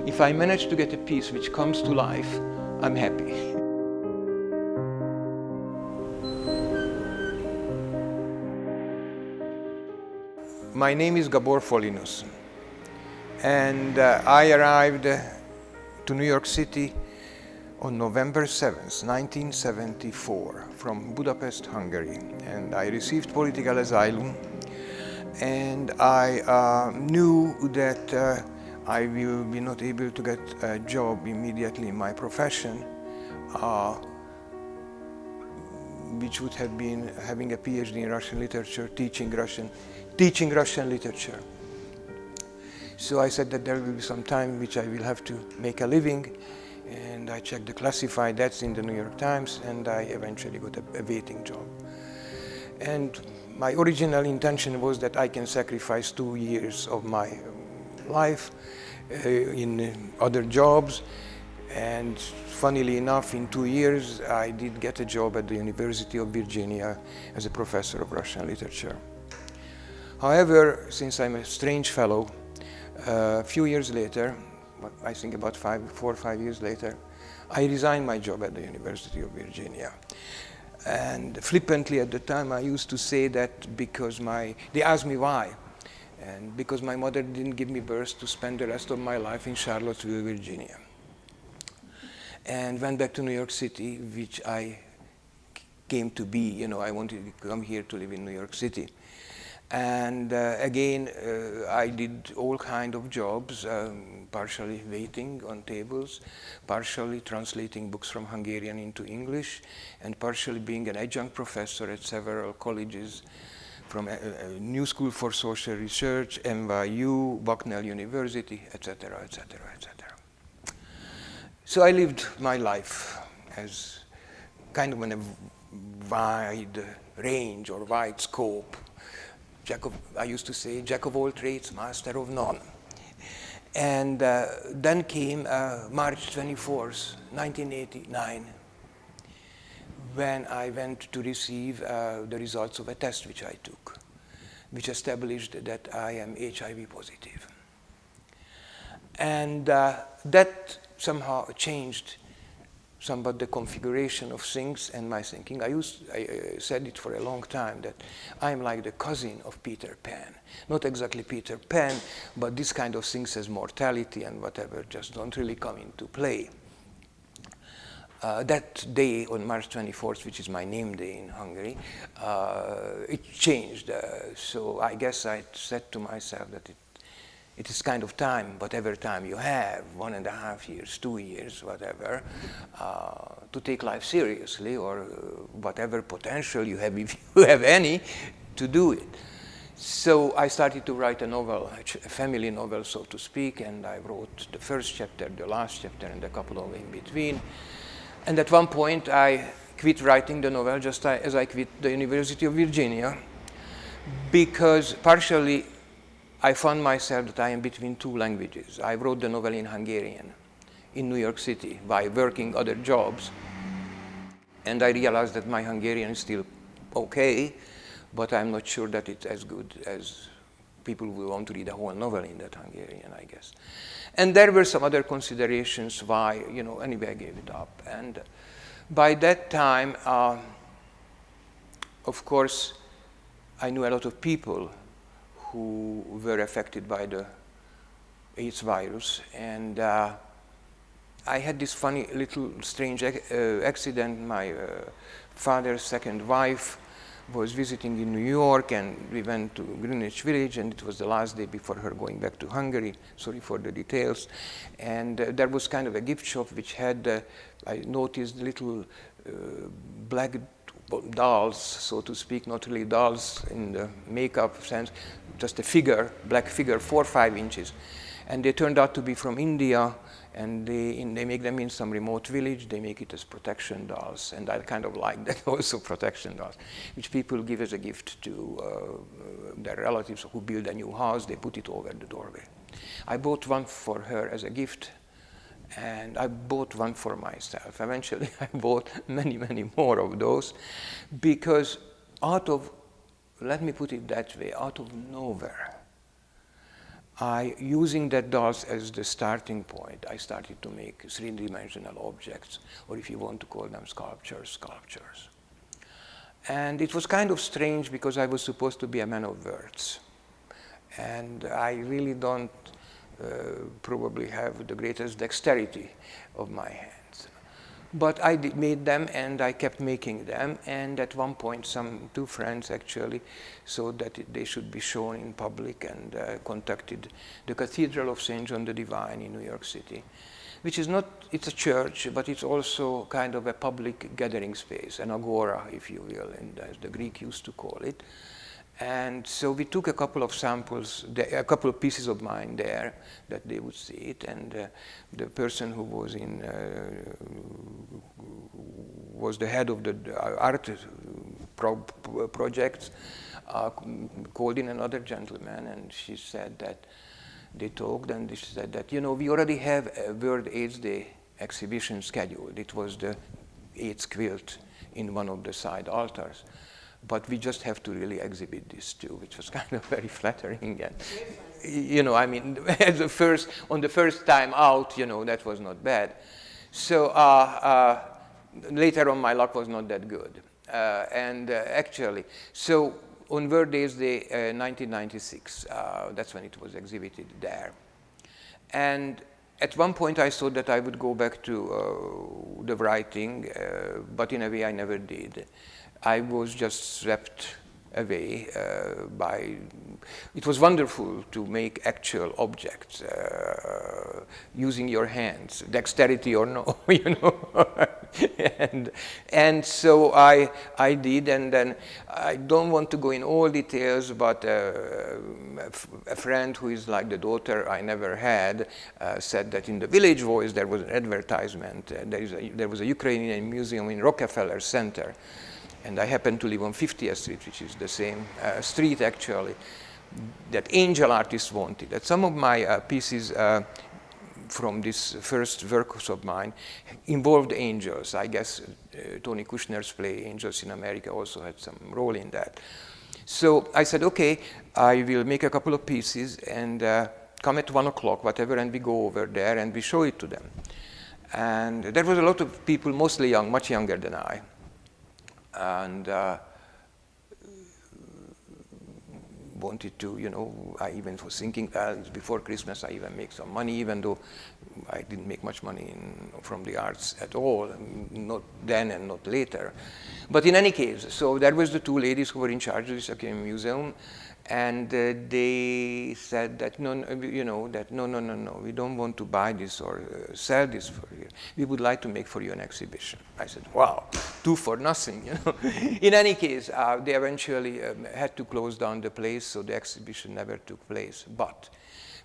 If I manage to get a piece which comes to life, I'm happy. My name is Gabor Follinus, and I arrived to New York City on November 7th, 1974, from Budapest, Hungary. And I received political asylum, and I knew that I will be not able to get a job immediately in my profession, which would have been having a PhD in Russian literature, teaching Russian literature. So I said that there will be some time in which I will have to make a living, and I checked the classified ads in the New York Times, and I eventually got a waiting job. And my original intention was that I can sacrifice 2 years of my life in other jobs, and funnily enough, in 2 years I did get a job at the University of Virginia as a professor of Russian literature. However, since I'm a strange fellow, a few years later, I think about 4 or 5 years later, I resigned my job at the University of Virginia. And flippantly at the time I used to say that because they asked me why, and because my mother didn't give me birth to spend the rest of my life in Charlottesville, Virginia. And went back to New York City, which I came to be. I wanted to come here to live in New York City. And again, I did all kinds of jobs, partially waiting on tables, partially translating books from Hungarian into English, and partially being an adjunct professor at several colleges, from New School for Social Research, NYU, Bucknell University, etc., etc., etc. So I lived my life as kind of in a wide range or wide scope. I used to say, jack of all trades, master of none. And then came March 24th, 1989, when I went to receive the results of a test which I took, which established that I am HIV positive. And that somehow changed somewhat the configuration of things and my thinking. I said it for a long time that I'm like the cousin of Peter Pan. Not exactly Peter Pan, but this kind of things as mortality and whatever just don't really come into play. That day on March 24th, which is my name day in Hungary, it changed. So I guess I said to myself that it is kind of time, whatever time you have, 1.5 years, 2 years, whatever, to take life seriously, or whatever potential you have, if you have any, to do it. So I started to write a novel, a family novel, so to speak, and I wrote the first chapter, the last chapter, and a couple of in between. And at one point I quit writing the novel just as I quit the University of Virginia, because partially I found myself that I am between two languages. I wrote the novel in Hungarian in New York City by working other jobs, and I realized that my Hungarian is still okay, but I'm not sure that it's as good as people will want to read a whole novel in that Hungarian, I guess. And there were some other considerations why, anyway I gave it up. And by that time, of course, I knew a lot of people who were affected by the AIDS virus, and I had this funny little strange accident. My father's second wife was visiting in New York, and we went to Greenwich Village, and it was the last day before her going back to Hungary. Sorry for the details. And there was kind of a gift shop which had, I noticed, little black dolls, so to speak, not really dolls in the makeup sense, just a figure, black figure, 4 or 5 inches. And they turned out to be from India, and they make them in some remote village. They make it as protection dolls, and I kind of like that also, protection dolls, which people give as a gift to their relatives who build a new house. They put it over the doorway. I bought one for her as a gift, and I bought one for myself. Eventually, I bought many, many more of those, because out of, let me put it that way, out of nowhere, using that dolls as the starting point, I started to make three-dimensional objects, or if you want to call them sculptures. And it was kind of strange because I was supposed to be a man of words. And I really don't probably have the greatest dexterity of my hands. But I made them, and I kept making them. And at one point, two friends actually saw that they should be shown in public, and contacted the Cathedral of St. John the Divine in New York City, which is not, it's a church, but it's also kind of a public gathering space, an agora, if you will, and as the Greek used to call it. And so we took a couple of samples, a couple of pieces of mine there that they would see it. And the person who was was the head of the art projects called in another gentleman, and she said that they talked, and she said that, you know, we already have a World AIDS Day exhibition scheduled. It was the AIDS quilt in one of the side altars. But we just have to really exhibit this too, which was kind of very flattering. And, you know, I mean, on the first time out, you know, that was not bad. So later on, my luck was not that good. Actually, so on World AIDS Day 1996, that's when it was exhibited there. And at one point, I thought that I would go back to the writing, but in a way, I never did. I was just swept away by, it was wonderful to make actual objects using your hands, dexterity or no, you know. and so I did, and then I don't want to go in all details, but a friend who is like the daughter I never had said that in the Village Voice there was an advertisement. There was a Ukrainian museum in Rockefeller Center. And I happen to live on 50th Street, which is the same street, actually, that angel artists wanted. That some of my pieces from this first works of mine involved angels. I guess Tony Kushner's play Angels in America also had some role in that. So I said, okay, I will make a couple of pieces and come at 1 o'clock, whatever, and we go over there and we show it to them. And there was a lot of people, mostly young, much younger than I. And wanted to, you know, I even was thinking, before Christmas I even make some money, even though I didn't make much money from the arts at all, not then and not later. But in any case, so there was the two ladies who were in charge of this museum, and they said that, no, you know, that no, we don't want to buy this or sell this for you. We would like to make for you an exhibition. I said, wow, 2 for nothing, you know. In any case, they eventually had to close down the place, so the exhibition never took place. But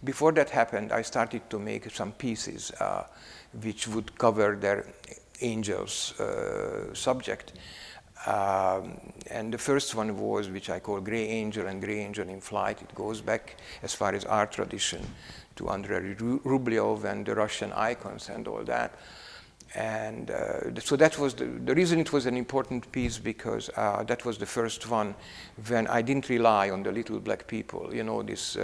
before that happened, I started to make some pieces which would cover their angels subject. And the first one was, which I call Grey Angel and Grey Angel in Flight. It goes back as far as art tradition to Andrei Rublev and the Russian icons and all that. And so that was the reason it was an important piece, because that was the first one when I didn't rely on the little black people, you know, this,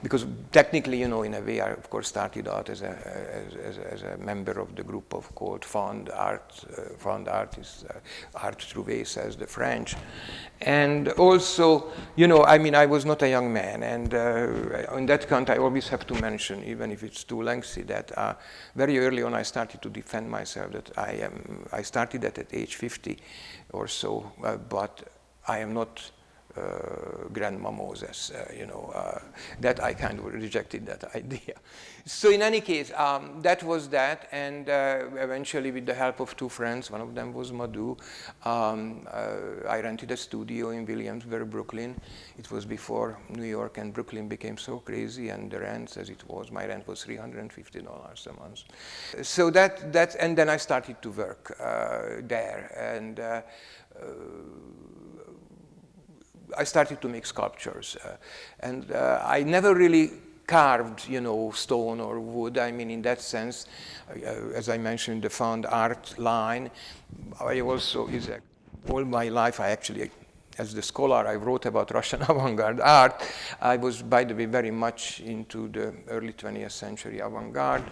because technically, you know, in a way, I of course started out as a member of the group called Fond Artists, Art Trouvé says the French. And also, you know, I mean, I was not a young man, and on that count, I always have to mention, even if it's too lengthy, that very early on I started to defend myself that I started at age 50 or so, but I am not Grandma Moses, you know, that I kind of rejected that idea. So in any case, that was that, and eventually with the help of 2 friends, one of them was Madhu, I rented a studio in Williamsburg, Brooklyn. It was before New York and Brooklyn became so crazy, and the rents as it was, my rent was $350 a month. So and then I started to work there, and I started to make sculptures, and I never really carved, you know, stone or wood. I mean, in that sense, as I mentioned, the found art line. I also all my life I actually as the scholar I wrote about Russian avant-garde art, I was, by the way, very much into the early 20th century avant-garde.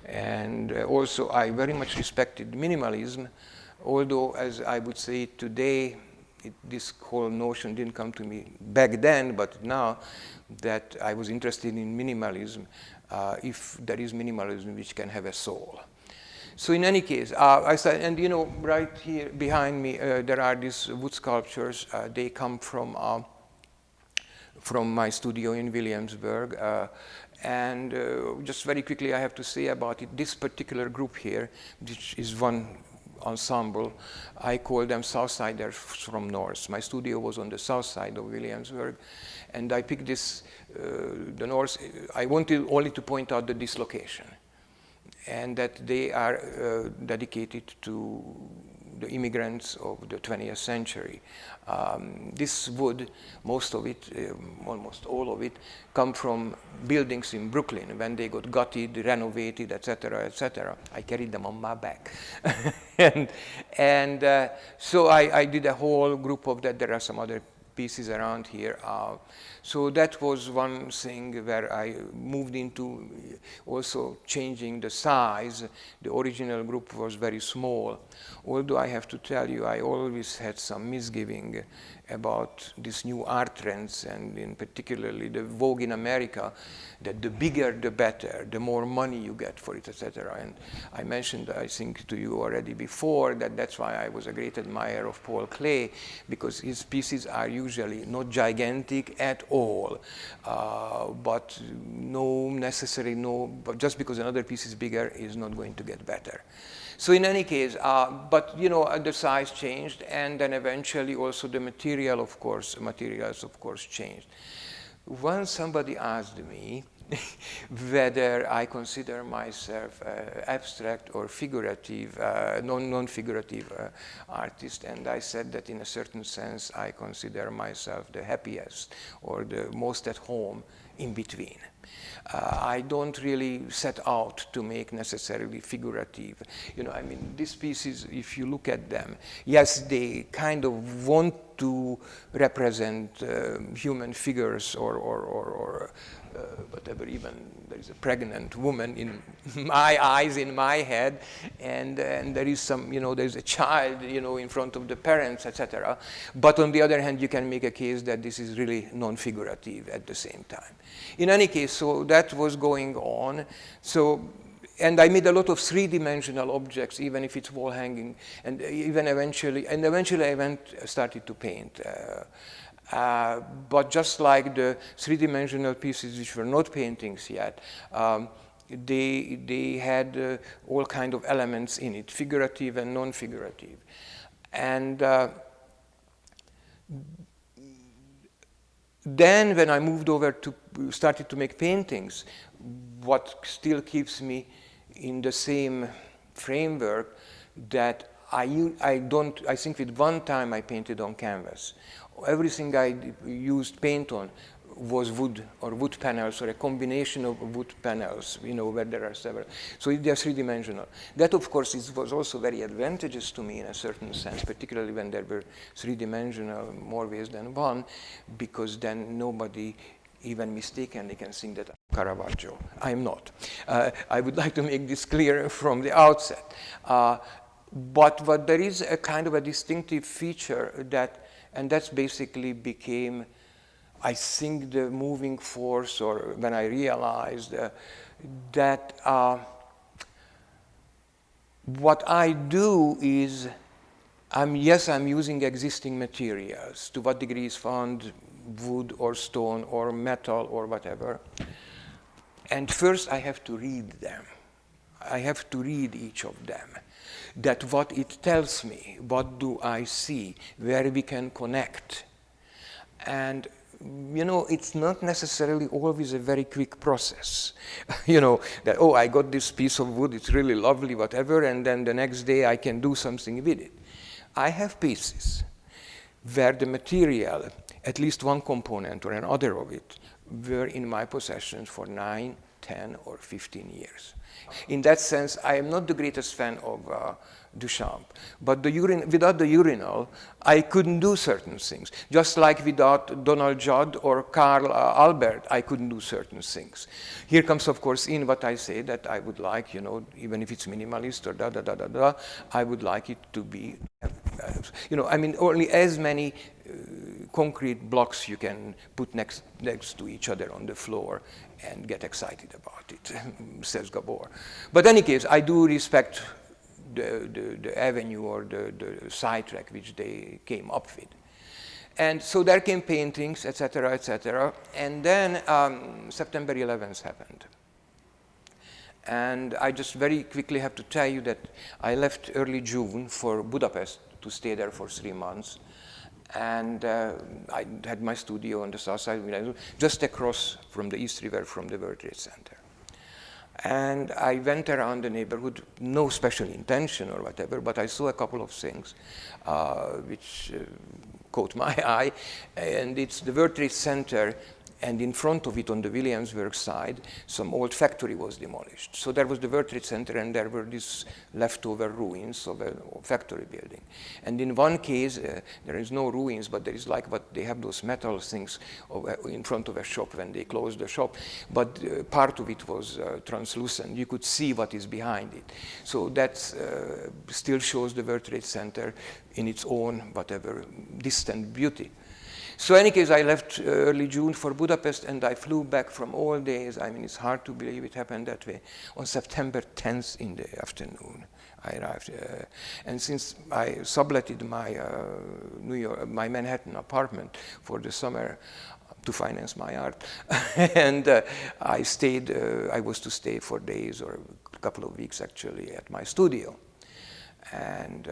And also, I very much respected minimalism, although, as I would say today, this whole notion didn't come to me back then, but now that I was interested in minimalism, if there is minimalism which can have a soul. So in any case, I started, and you know, right here behind me, there are these wood sculptures. They come from my studio in Williamsburg. And just very quickly, I have to say about it, this particular group here, which is one ensemble, I call them Southsiders from North. My studio was on the south side of Williamsburg, and I picked this, the North. I wanted only to point out the dislocation, and that they are dedicated to the immigrants of the 20th century. This wood, most of it, almost all of it, come from buildings in Brooklyn when they got gutted, renovated, etc., etc. I carried them on my back. So I did a whole group of that. There are some other pieces around here. So that was one thing where I moved into also changing the size. The original group was very small. Although I have to tell you, I always had some misgiving about these new art trends, and in particularly the vogue in America, that the bigger the better, the more money you get for it, etc. And I mentioned, I think, to you already before that that's why I was a great admirer of Paul Klee, because his pieces are usually not gigantic at all, but but just because another piece is bigger is not going to get better. So in any case, but you know, the size changed, and then eventually also the materials of course changed. Once somebody asked me whether I consider myself abstract or figurative, non-figurative artist, and I said that in a certain sense I consider myself the happiest or the most at home in between. I don't really set out to make necessarily figurative. You know, I mean, these pieces, if you look at them, yes, they kind of want to represent human figures or whatever, even there is a pregnant woman in my eyes, in my head, and there is some, you know, there's a child, you know, in front of the parents, etc. But on the other hand, you can make a case that this is really non-figurative at the same time. In any case, so that was going on. So, and I made a lot of three-dimensional objects, even if it's wall hanging, and eventually I started to paint. But just like the three-dimensional pieces which were not paintings yet, they had all kind of elements in it, figurative and non-figurative. And then when I moved over to started to make paintings, what still keeps me in the same framework that I think with one time I painted on canvas. Everything I used paint on was wood or wood panels or a combination of wood panels, you know, where there are several. So they're three-dimensional. That, of course, was also very advantageous to me in a certain sense, particularly when there were three-dimensional more ways than one, because then nobody even mistakenly can think that I'm Caravaggio. I'm not. I would like to make this clear from the outset. But there is a kind of a distinctive feature that, and that's basically became, I think, the moving force, or when I realized that what I do is, I'm using existing materials. To what degree is found wood or stone or metal or whatever. And first I have to read them. I have to read each of them. That what it tells me, what do I see, where we can connect. And you know, it's not necessarily always a very quick process. You know, that, oh, I got this piece of wood, it's really lovely, whatever, and then the next day I can do something with it. I have pieces where the material, at least one component or another of it, were in my possession for 9, 10 or 15 years. In that sense, I am not the greatest fan of Duchamp, but without the urinal, I couldn't do certain things. Just like without Donald Judd or Karl Albert, I couldn't do certain things. Here comes, of course, in what I say, that I would like, you know, even if it's minimalist or da-da-da-da-da, I would like it to be, you know, I mean, only as many concrete blocks you can put next to each other on the floor and get excited about it, says Gabor. But in any case, I do respect the avenue or the sidetrack which they came up with. And so there came paintings, etc., etc. And then September 11th happened. And I just very quickly have to tell you that I left early June for Budapest to stay there for 3 months. And I had my studio on the south side, just across from the East River from the World Trade Center. And I went around the neighborhood, no special intention or whatever, but I saw a couple of things which caught my eye. And it's the World Trade Center, and in front of it on the Williamsburg side, some old factory was demolished. So there was the World Trade Center, and there were these leftover ruins of a factory building. And in one case, there is no ruins, but there is like what they have those metal things in front of a shop when they closed the shop. But part of it was translucent. You could see what is behind it. So that still shows the World Trade Center in its own, whatever, distant beauty. So in any case, I left early June for Budapest, and I flew back from all days. I mean, it's hard to believe it happened that way. On September 10th in the afternoon, I arrived. And since I subletted my my Manhattan apartment for the summer to finance my art, and I stayed, I was to stay for days or a couple of weeks actually at my studio. And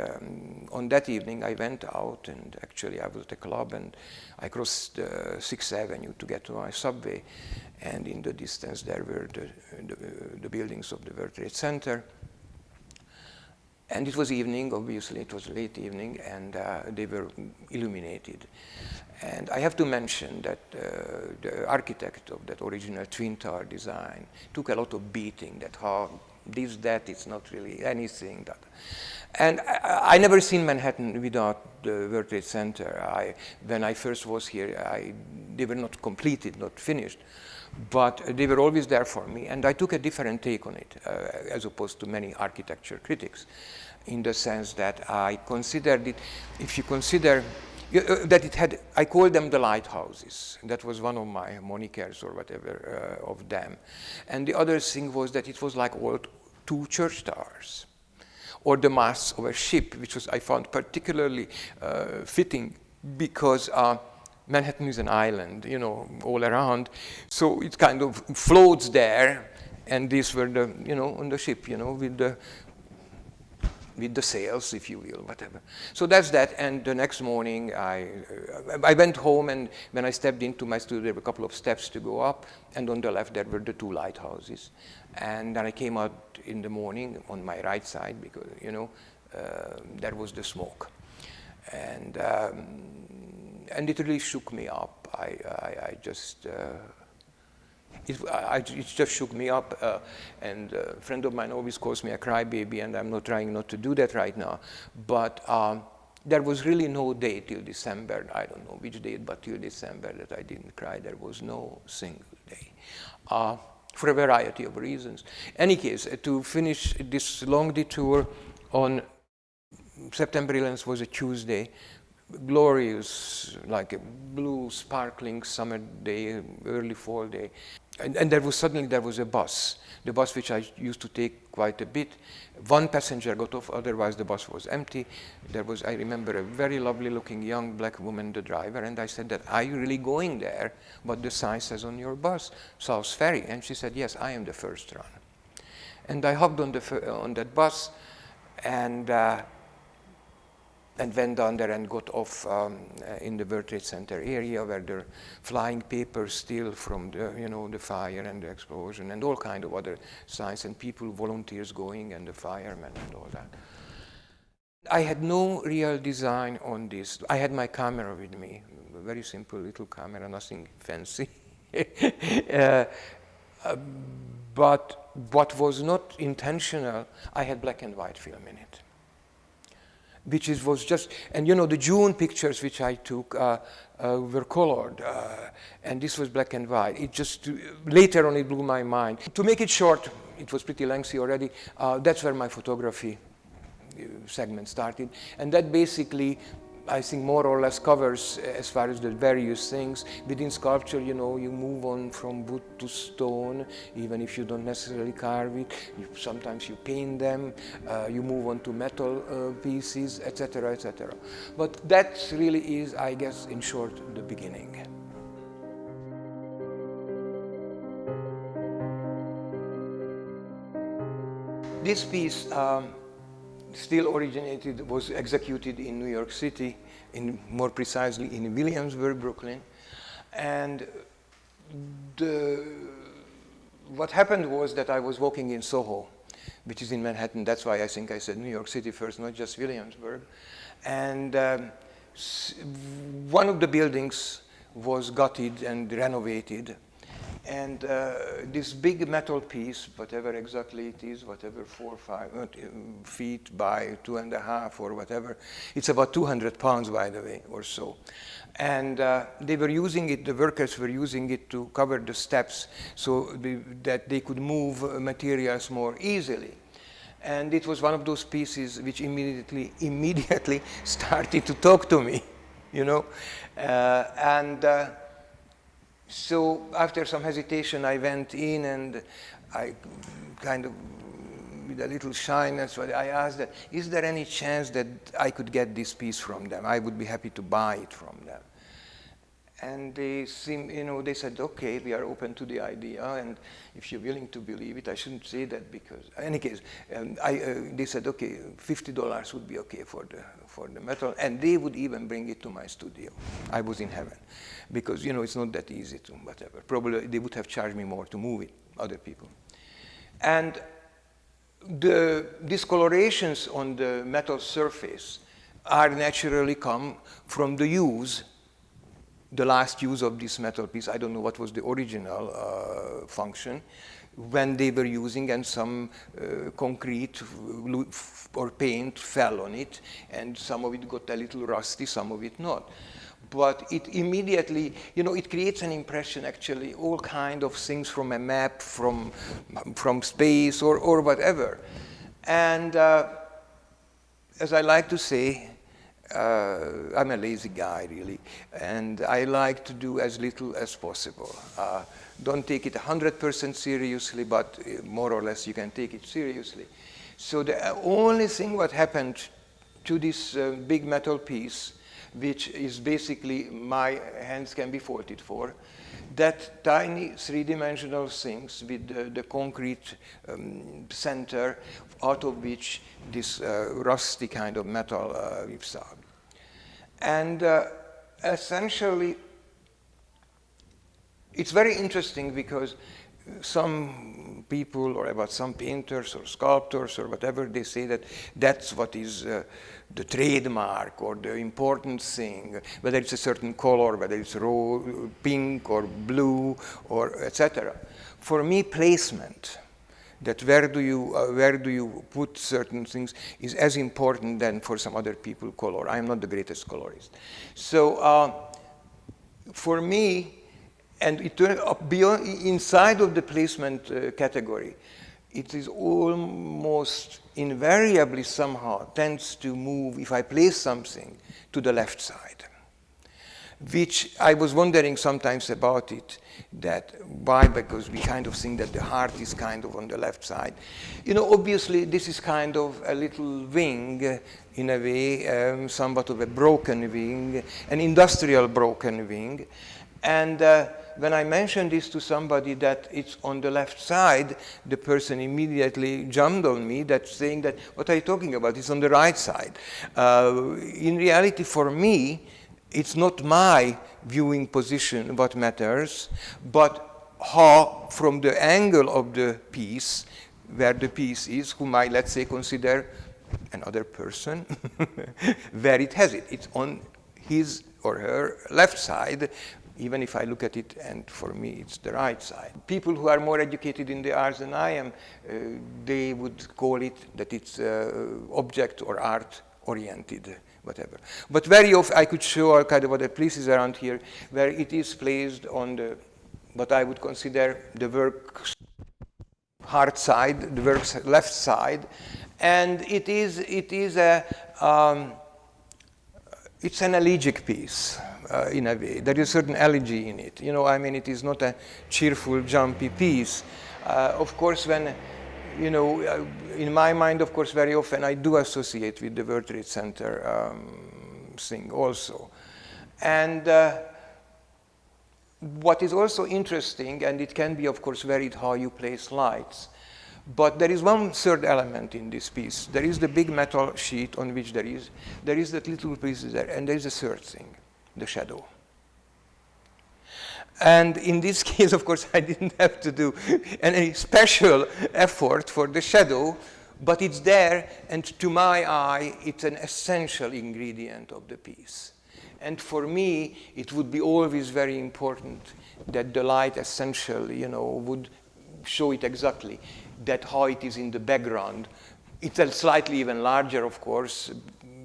on that evening, I went out, and actually I was at a club, and I crossed 6th Avenue to get to my subway, and in the distance there were the buildings of the World Trade Center. And it was evening, obviously, it was late evening, and they were illuminated. And I have to mention that the architect of that original Twin Tower design took a lot of beating, that how that, it's not really anything. And I never seen Manhattan without the World Trade Center. When I first was here, they were not completed, not finished, but they were always there for me. And I took a different take on it, as opposed to many architecture critics, in the sense that I considered it, if you consider that it had, I called them the lighthouses. That was one of my monikers or whatever of them. And the other thing was that it was like old 2 church towers, or the masts of a ship, which was, I found particularly fitting, because Manhattan is an island, you know, all around. So it kind of floats there, and these were the, you know, on the ship, you know, with the sails, if you will, whatever. So that's that. And the next morning, I went home, and when I stepped into my studio, there were a couple of steps to go up, and on the left there were the 2 lighthouses. And then I came out in the morning on my right side, because, you know, there was the smoke. And it really shook me up. It just shook me up, and a friend of mine always calls me a crybaby, and I'm not trying not to do that right now. But there was really no day till December, I don't know which date, but till December that I didn't cry. There was no single day, for a variety of reasons. Any case, to finish this long detour, on September 11th was a Tuesday, glorious, like a blue, sparkling summer day, early fall day. And there was a bus, the bus which I used to take quite a bit. One passenger got off, otherwise the bus was empty. There was, I remember, a very lovely looking young black woman, the driver, and I said that, are you really going there? What the sign says on your bus, South Ferry? And she said, yes, I am the first run. And I hopped on that bus, and went down there and got off in the World Trade Center area, where there are flying papers still from the, you know, the fire and the explosion, and all kind of other signs, and people, volunteers going, and the firemen and all that. I had no real design on this. I had my camera with me, a very simple little camera, nothing fancy. But what was not intentional, I had black and white film in it. Was just, and you know, the June pictures which I took were colored, and this was black and white. It just, later on it blew my mind. To make it short, it was pretty lengthy already, that's where my photography segment started. And that basically, I think, more or less covers as far as the various things. Within sculpture, you know, you move on from wood to stone, even if you don't necessarily carve it. Sometimes you paint them, you move on to metal pieces, etc., etc. But that really is, I guess, in short, the beginning. This piece still originated, was executed in New York City, more precisely in Williamsburg, Brooklyn. And what happened was that I was walking in Soho, which is in Manhattan. That's why I think I said New York City first, not just Williamsburg. And one of the buildings was gutted and renovated. And this big metal piece, whatever exactly it is, whatever 4 or 5 feet by 2.5 or whatever, it's about 200 pounds, by the way, or so. And they were using it, the workers were using it to cover the steps so that they could move materials more easily. And it was one of those pieces which immediately started to talk to me, you know. So after some hesitation, I went in and I kind of, with a little shyness, I asked them, is there any chance that I could get this piece from them? I would be happy to buy it from them. And they seemed, you know, they said, okay, we are open to the idea, and if you're willing to believe it, I shouldn't say that because, in any case, they said, okay, $50 would be okay for the metal, and they would even bring it to my studio. I was in heaven, because, you know, it's not that easy to whatever. Probably they would have charged me more to move it, other people. And the discolorations on the metal surface are naturally come from the use, the last use of this metal piece. I don't know what was the original function when they were using, and some concrete or paint fell on it, and some of it got a little rusty, some of it not. But it immediately, you know, it creates an impression, actually, all kind of things from a map, from space, or whatever. And as I like to say, I'm a lazy guy, really, and I like to do as little as possible. Don't take it 100% seriously, but more or less you can take it seriously. So the only thing what happened to this big metal piece, which is basically my hands can be faulted for, that tiny three-dimensional things with the concrete center, out of which this rusty kind of metal whips out. And essentially, it's very interesting because some people, or about some painters or sculptors or whatever, they say that that's what is the trademark or the important thing, whether it's a certain color, whether it's pink or blue or etc. For me, placement, that where do you put certain things, is as important than for some other people color. I am not the greatest colorist. So for me, and beyond, inside of the placement category, it is almost invariably somehow tends to move, if I place something, to the left side. Which I was wondering sometimes about it, that why, because we kind of think that the heart is kind of on the left side. You know, obviously this is kind of a little wing, in a way, somewhat of a broken wing, an industrial broken wing. And when I mentioned this to somebody that it's on the left side, the person immediately jumped on me, that saying that, what are you talking about? It's on the right side. In reality, for me, it's not my viewing position what matters, but how, from the angle of the piece, where the piece is, whom I, let's say, consider another person, where it has it. It's on his or her left side, even if I look at it and for me it's the right side. People who are more educated in the arts than I am, they would call it that it's object or art oriented, whatever. But very often I could show all kind of other places around here where it is placed on the, what I would consider the work hard side, the work's left side, and it is it's an elegic piece. In a way, there is a certain elegy in it. You know, I mean, it is not a cheerful, jumpy piece. Of course, when, you know, in my mind, of course, very often I do associate with the World Trade Center thing also. And what is also interesting, and it can be, of course, varied how you place lights, but there is one third element in this piece. There is the big metal sheet on which there is that little piece there, and there is a third thing. The shadow. And in this case, of course, I didn't have to do any special effort for the shadow, but it's there, and to my eye, it's an essential ingredient of the piece. And for me, it would be always very important that the light essentially, you know, would show it exactly, that how it is in the background. It's a slightly even larger, of course,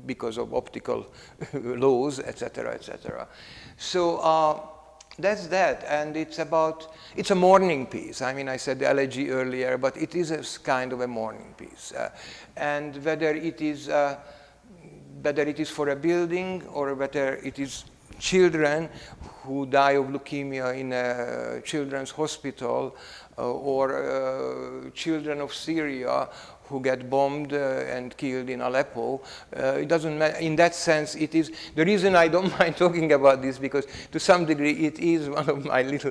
because of optical laws, etc., etc. So that's that, and it's a morning piece. I mean, I said the elegy earlier, but it is a kind of a morning piece. And whether it is for a building or whether it is children who die of leukemia in a children's hospital or children of Syria who get bombed and killed in Aleppo. It doesn't matter. In that sense, it is the reason I don't mind talking about this, because to some degree it is one of my little,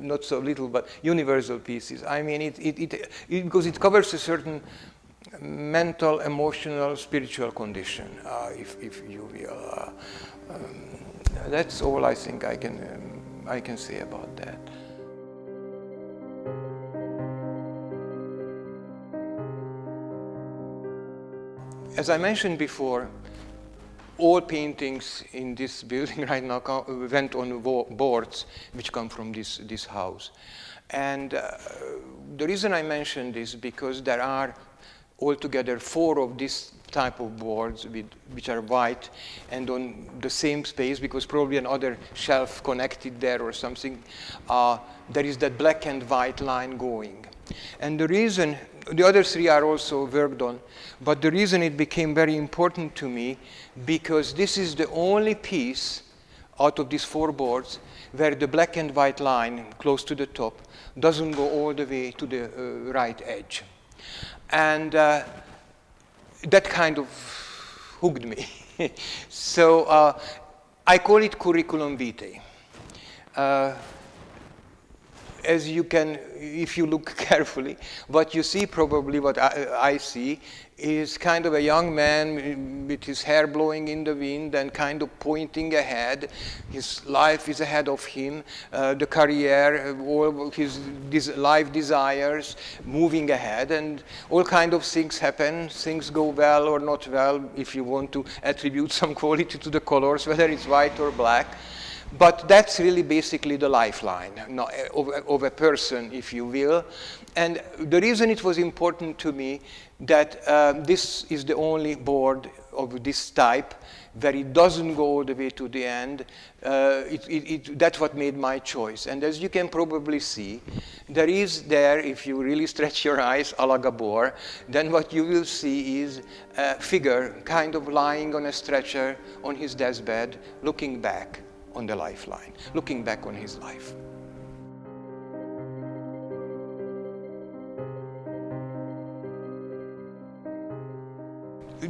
not so little, but universal pieces. I mean, because it covers a certain mental, emotional, spiritual condition, if you will. That's all I think I can say about that. As I mentioned before, all paintings in this building right now went on boards which come from this house. And the reason I mention this because there are altogether 4 of this type of boards which are white and on the same space, because probably another shelf connected there or something, there is that black and white line going. And the reason, the other 3 are also worked on, but the reason it became very important to me, because this is the only piece out of these 4 boards where the black and white line close to the top doesn't go all the way to the right edge. And that kind of hooked me. So I call it curriculum vitae. As you can, if you look carefully, what you see, probably what I see, is kind of a young man with his hair blowing in the wind and kind of pointing ahead. His life is ahead of him, the career, all his life desires moving ahead, and all kind of things happen. Things go well or not well, if you want to attribute some quality to the colors, whether it's white or black. But that's really basically the lifeline of a person, if you will. And the reason it was important to me that this is the only board of this type where it doesn't go all the way to the end, that's what made my choice. And as you can probably see, there is there, if you really stretch your eyes, a la Gabor, then what you will see is a figure kind of lying on a stretcher on his deathbed, looking back on the lifeline, looking back on his life.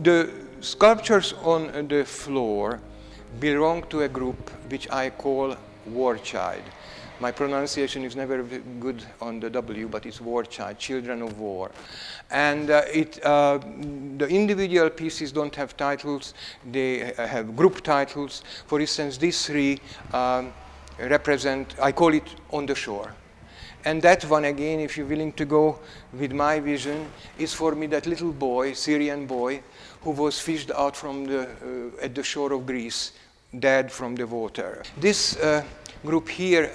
The sculptures on the floor belong to a group which I call War Child. My pronunciation is never good on the W, but it's War Child, Children of War. And the individual pieces don't have titles, they have group titles. For instance, these 3 represent, I call it On the Shore. And that one, again, if you're willing to go with my vision, is for me that little boy, Syrian boy, who was fished out from at the shore of Greece, dead from the water. This group here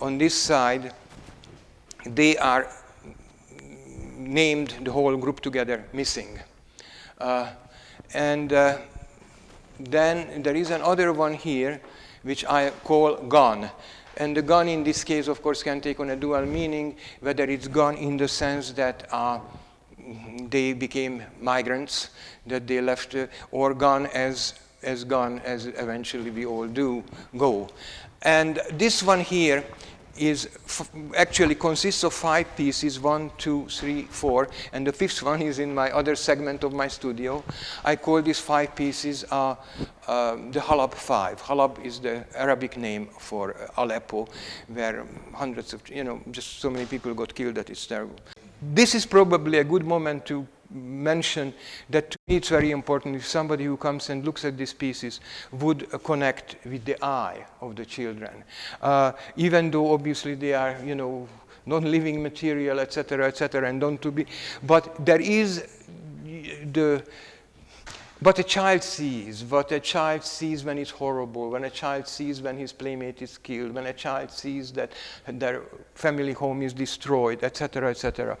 on this side, they are named the whole group together missing. And then there is another one here, which I call gone. And the gone in this case, of course, can take on a dual meaning, whether it's gone in the sense that they became migrants, that they left, or gone as eventually we all do go. And this one here is actually consists of 5 pieces, 1, 2, 3, 4, and the 5th one is in my other segment of my studio. I call these 5 pieces the Halab 5. Halab is the Arabic name for Aleppo, where hundreds of, just so many people got killed that it's terrible. This is probably a good moment to mention that to me it's very important if somebody who comes and looks at these pieces would connect with the eye of the children. Even though obviously they are, non-living material, etc., and don't to be, but there is what a child sees when it's horrible, when a child sees when his playmate is killed, when a child sees that their family home is destroyed, etc., etc.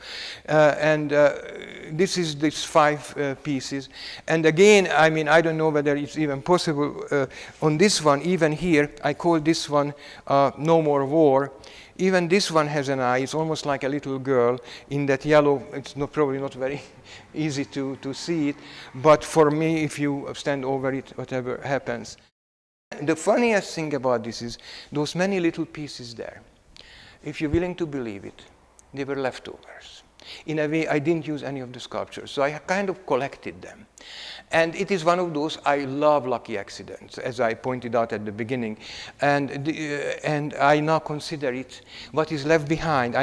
This is these 5 pieces. And again, I don't know whether it's even possible on this one, even here, I call this one No More War. Even this one has an eye. It's almost like a little girl in that yellow. It's probably not very easy to see it. But for me, if you stand over it, whatever happens. The funniest thing about this is those many little pieces there. If you're willing to believe it, they were leftovers. In a way, I didn't use any of the sculptures, so I kind of collected them. And it is one of those, I love lucky accidents, as I pointed out at the beginning. And I now consider it what is left behind.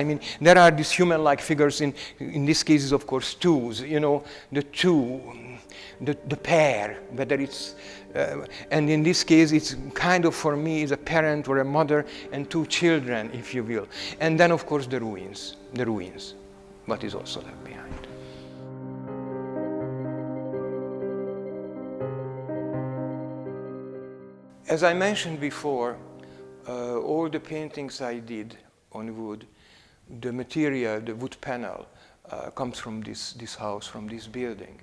There are these human-like figures, in this case, is of course, twos, the two, the pair, whether it's, and in this case, it's kind of, for me, is a parent or a mother and 2 children, if you will. And then, of course, the ruins, what is also left behind. As I mentioned before, all the paintings I did on wood, the material, the wood panel, comes from this house, from this building.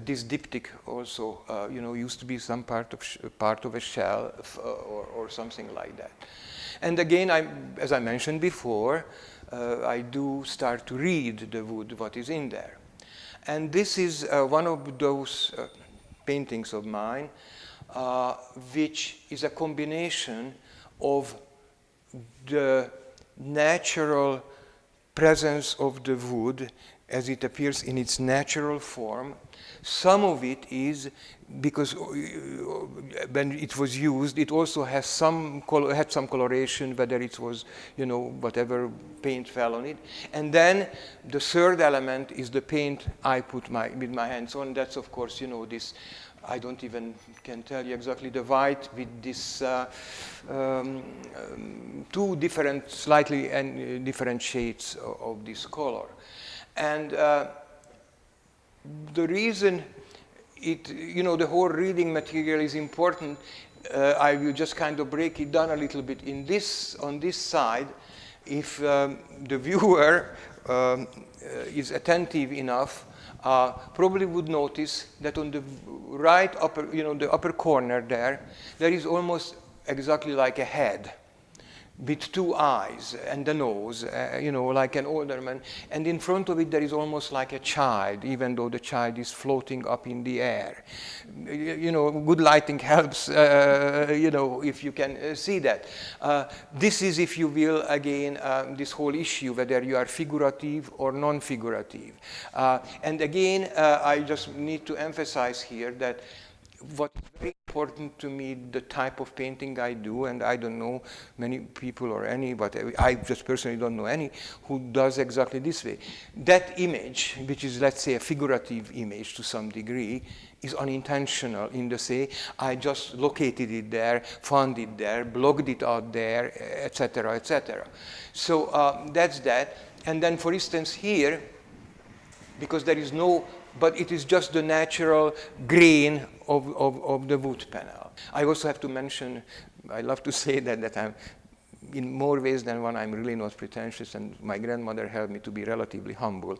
This diptych also, used to be some part of a shell or something like that. And again, as I mentioned before, I do start to read the wood, what is in there. And this is one of those paintings of mine, which is a combination of the natural presence of the wood as it appears in its natural form. Some of it is because when it was used, it also has had some coloration, whether it was, whatever paint fell on it. And then the third element is the paint I put with my hands on. That's, of course, this, I don't even can tell you exactly the white with this 2 different, slightly different shades of this color. And the reason the whole reading material is important, I will just kind of break it down a little bit. On this side, if the viewer is attentive enough, probably would notice that on the right upper, the upper corner there is almost exactly like a head with 2 eyes and a nose, like an older man. And in front of it, there is almost like a child, even though the child is floating up in the air. Good lighting helps, if you can see that. This is, if you will, again, this whole issue, whether you are figurative or non-figurative. And again, I just need to emphasize here that what is very important to me, the type of painting I do, and I don't know many people or any, but I just personally don't know any who does exactly this way. That image, which is, let's say, a figurative image to some degree, is unintentional in the say, I just located it there, found it there, blogged it out there, etc., etc. So that's that. And then, for instance, here, because there is no, but it is just the natural grain of the wood panel. I also have to mention I love to say that I'm, in more ways than one, I'm really not pretentious, and my grandmother helped me to be relatively humble.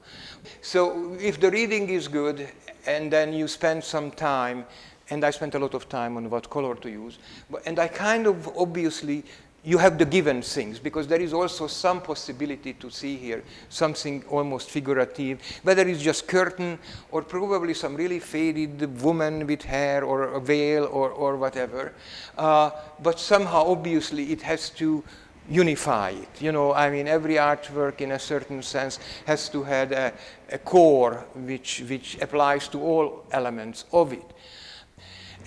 So if the reading is good, and then you spend some time, and I spent a lot of time on what color to use, and I kind of obviously, you have the given things, because there is also some possibility to see here something almost figurative, whether it's just curtain or probably some really faded woman with hair or a veil or whatever. But somehow, obviously, it has to unify it. You know, I mean, every artwork in a certain sense has to have a core which applies to all elements of it.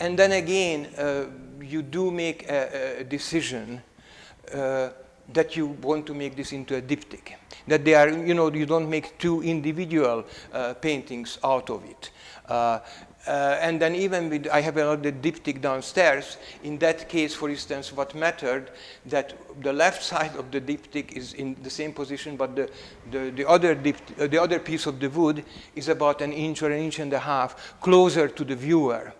And then again, you do make a decision that you want to make this into a diptych. That they are, you know, you don't make two individual paintings out of it. And then even with, I have another diptych downstairs. In that case, for instance, what mattered, that the left side of the diptych is in the same position, but the other piece of the wood is about an inch or an inch and a half closer to the viewer.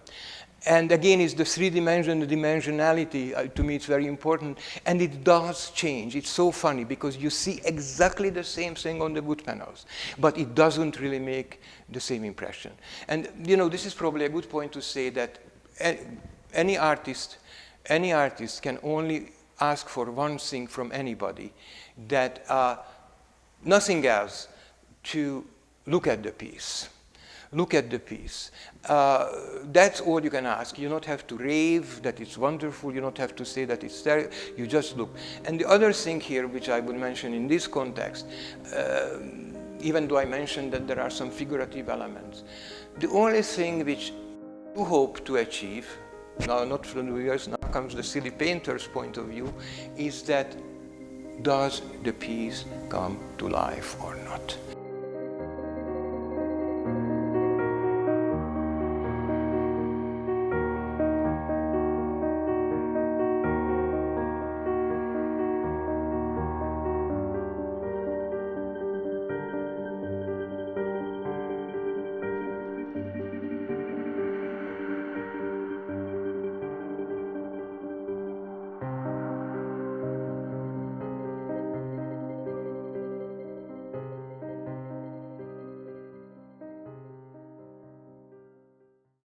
And again, it's the three-dimension, the dimensionality, to me it's very important. And it does change. It's so funny, because you see exactly the same thing on the wood panels, but it doesn't really make the same impression. And, you know, this is probably a good point to say that any artist can only ask for one thing from anybody, that nothing else, to look at the piece. Look at the piece. That's all you can ask. You don't have to rave that it's wonderful. You don't have to say that it's terrible. You just look. And the other thing here, which I would mention in this context, even though I mentioned that there are some figurative elements, the only thing which you hope to achieve, now not from the viewers, now comes the silly painter's point of view, is that does the piece come to life or not?